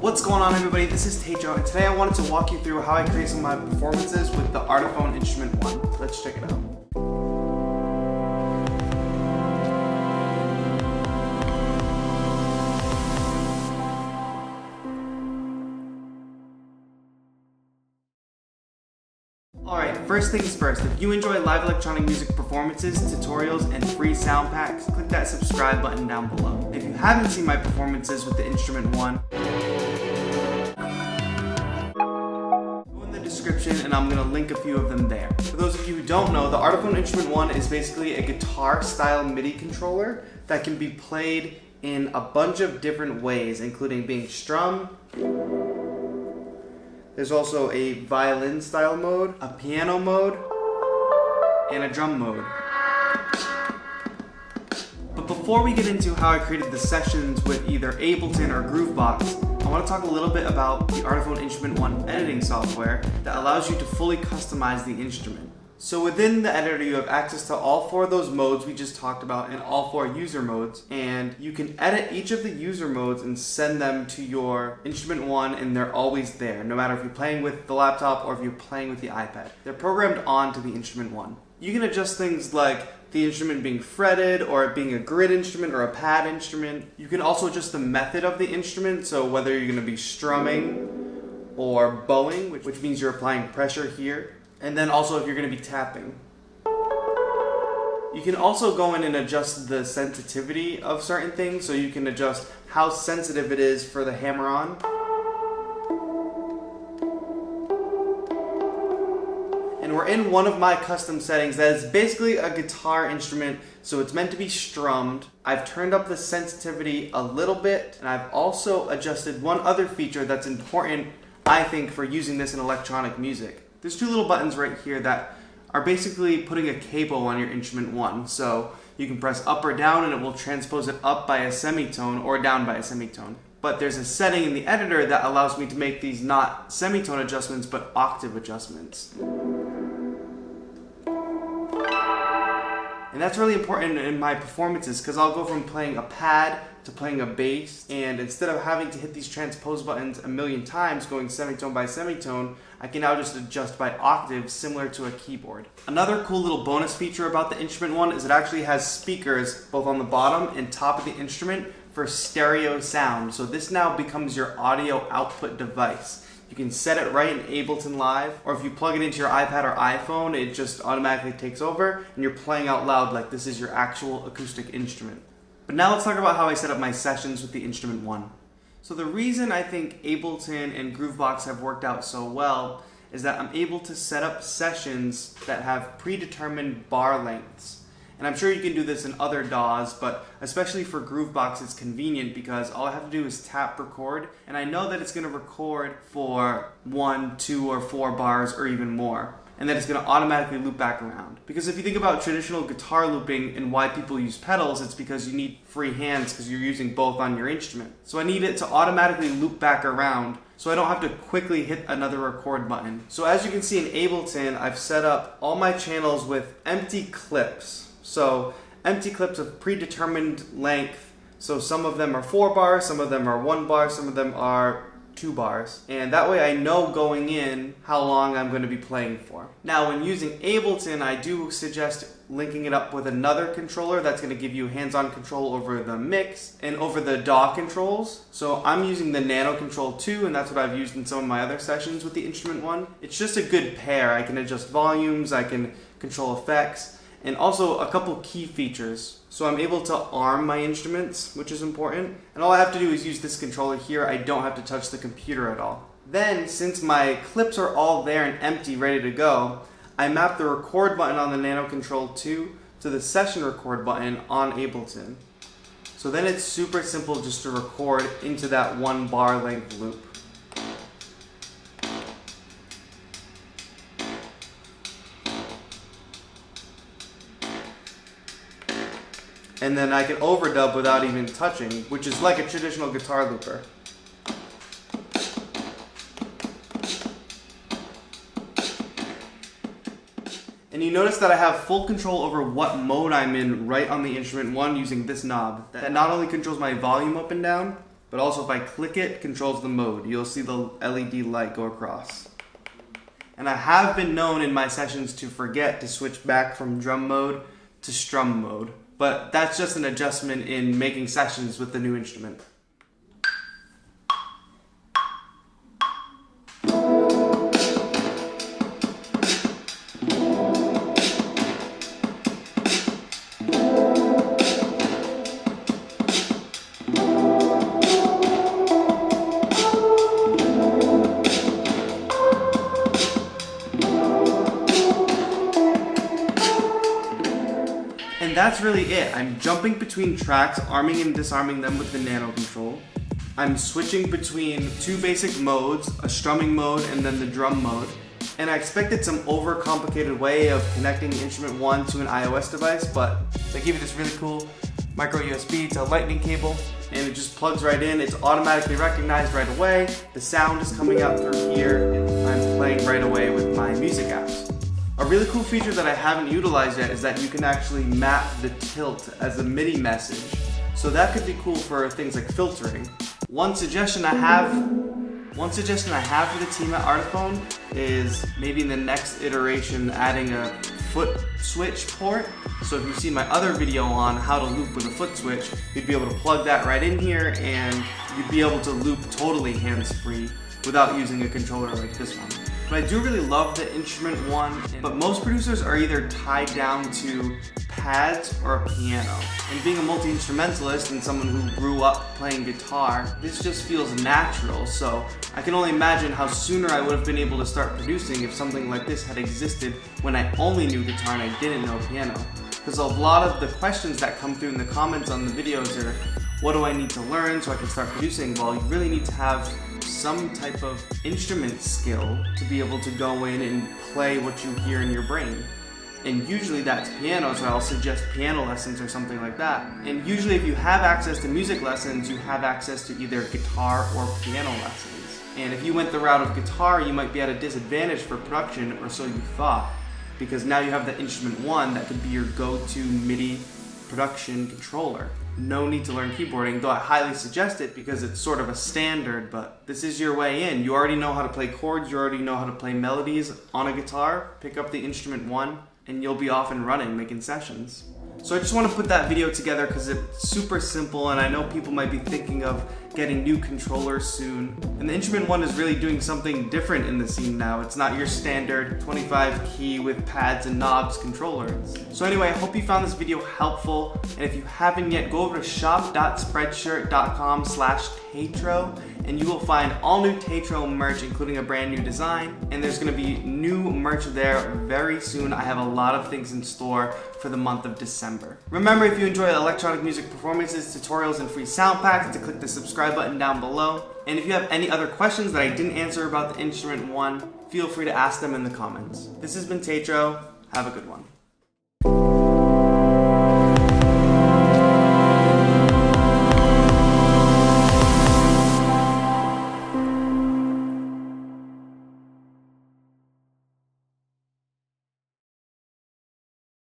What's going on, everybody? This is TAETRO, and today I wanted to walk you through how I create some of my performances with the Artiphon Instrument 1. Let's check it out. Alright, first things first, if you enjoy live electronic music performances, tutorials, and free sound packs, click that subscribe button down below. If you haven't seen my performances with the Instrument 1, go in the description and I'm going to link a few of them there. For those of you who don't know, the Artiphon Instrument 1 is basically a guitar-style MIDI controller that can be played in a bunch of different ways, including being strummed. There's also a violin style mode, a piano mode, and a drum mode. But before we get into how I created the sessions with either Ableton or Groovebox, I want to talk a little bit about the Artiphon Instrument 1 editing software that allows you to fully customize the instrument. So within the editor, you have access to all four of those modes we just talked about and all four user modes, and you can edit each of the user modes and send them to your Instrument 1, and they're always there, no matter if you're playing with the laptop or if you're playing with the iPad. They're programmed onto the Instrument 1. You can adjust things like the instrument being fretted, or it being a grid instrument or a pad instrument. You can also adjust the method of the instrument, so whether you're going to be strumming or bowing, which means you're applying pressure here. And then also if you're going to be tapping. You can also go in and adjust the sensitivity of certain things, so you can adjust how sensitive it is for the hammer-on. And we're in one of my custom settings that is basically a guitar instrument, so it's meant to be strummed. I've turned up the sensitivity a little bit, and I've also adjusted one other feature that's important, I think, for using this in electronic music. There's two little buttons right here that are basically putting a capo on your Instrument 1. So you can press up or down and it will transpose it up by a semitone or down by a semitone. But there's a setting in the editor that allows me to make these not semitone adjustments but octave adjustments. And that's really important in my performances because I'll go from playing a pad to playing a bass, and instead of having to hit these transpose buttons a million times going semitone by semitone, I can now just adjust by octaves similar to a keyboard. Another cool little bonus feature about the Instrument 1 is it actually has speakers both on the bottom and top of the instrument for stereo sound. So this now becomes your audio output device. You can set it right in Ableton Live, or if you plug it into your iPad or iPhone, it just automatically takes over and you're playing out loud like this is your actual acoustic instrument. But now let's talk about how I set up my sessions with the Instrument 1. So the reason I think Ableton and Groovebox have worked out so well is that I'm able to set up sessions that have predetermined bar lengths. And I'm sure you can do this in other DAWs, but especially for Groovebox it's convenient because all I have to do is tap record, and I know that it's going to record for 1, 2, or 4 bars or even more, and that it's going to automatically loop back around. Because if you think about traditional guitar looping and why people use pedals, it's because you need free hands because you're using both on your instrument. So I need it to automatically loop back around so I don't have to quickly hit another record button. So as you can see in Ableton, I've set up all my channels with empty clips. So empty clips of predetermined length. So some of them are 4 bars, some of them are 1 bar, some of them are 2 bars. And that way I know going in how long I'm going to be playing for. Now when using Ableton, I do suggest linking it up with another controller that's going to give you hands-on control over the mix and over the DAW controls. So I'm using the Nano Control 2, and that's what I've used in some of my other sessions with the Instrument 1. It's just a good pair. I can adjust volumes, I can control effects, and also a couple key features. So I'm able to arm my instruments, which is important. And all I have to do is use this controller here. I don't have to touch the computer at all. Then, since my clips are all there and empty, ready to go, I map the record button on the Nano Control 2 to the session record button on Ableton. So then it's super simple just to record into that 1 bar length loop. And then I can overdub without even touching, which is like a traditional guitar looper. And you notice that I have full control over what mode I'm in right on the Instrument 1 using this knob. That not only controls my volume up and down, but also if I click it, it controls the mode. You'll see the LED light go across. And I have been known in my sessions to forget to switch back from drum mode to strum mode, but that's just an adjustment in making sessions with the new instrument. And that's really it. I'm jumping between tracks, arming and disarming them with the nano control. I'm switching between two basic modes, a strumming mode and then the drum mode. And I expected some overcomplicated way of connecting instrument 1 to an iOS device, but they give you this really cool micro USB to a lightning cable, and it just plugs right in. It's automatically recognized right away. The sound is coming out through here, and I'm playing right away with my music apps. A really cool feature that I haven't utilized yet is that you can actually map the tilt as a MIDI message. So that could be cool for things like filtering. One suggestion I have for the team at Artiphon is maybe in the next iteration adding a foot switch port. So if you've seen my other video on how to loop with a foot switch, you'd be able to plug that right in here and you'd be able to loop totally hands-free without using a controller like this one. But I do really love the instrument 1, but most producers are either tied down to pads or a piano. And being a multi-instrumentalist and someone who grew up playing guitar, this just feels natural, so I can only imagine how sooner I would have been able to start producing if something like this had existed when I only knew guitar and I didn't know piano. Because a lot of the questions that come through in the comments on the videos are, what do I need to learn so I can start producing? Well, you really need to have some type of instrument skill to be able to go in and play what you hear in your brain. And usually that's piano, so I'll suggest piano lessons or something like that. And usually if you have access to music lessons, you have access to either guitar or piano lessons. And if you went the route of guitar, you might be at a disadvantage for production, or so you thought, because now you have the instrument 1 that could be your go-to MIDI production controller. No need to learn keyboarding, though I highly suggest it because it's sort of a standard, but this is your way in. You already know how to play chords, you already know how to play melodies on a guitar. Pick up the instrument 1 and you'll be off and running making sessions. So I just want to put that video together because it's super simple and I know people might be thinking of getting new controllers soon. And the instrument 1 is really doing something different in the scene now. It's not your standard 25 key with pads and knobs controller. So anyway, I hope you found this video helpful. And if you haven't yet, go over to shop.spreadshirt.com/TAETRO and you will find all new TAETRO merch, including a brand new design. And there's going to be new merch there very soon. I have a lot of things in store for the month of December. Remember, if you enjoy electronic music performances, tutorials, and free sound packs, to click the subscribe button down below. And if you have any other questions that I didn't answer about the instrument 1, feel free to ask them in the comments. This has been TAETRO. Have a good one.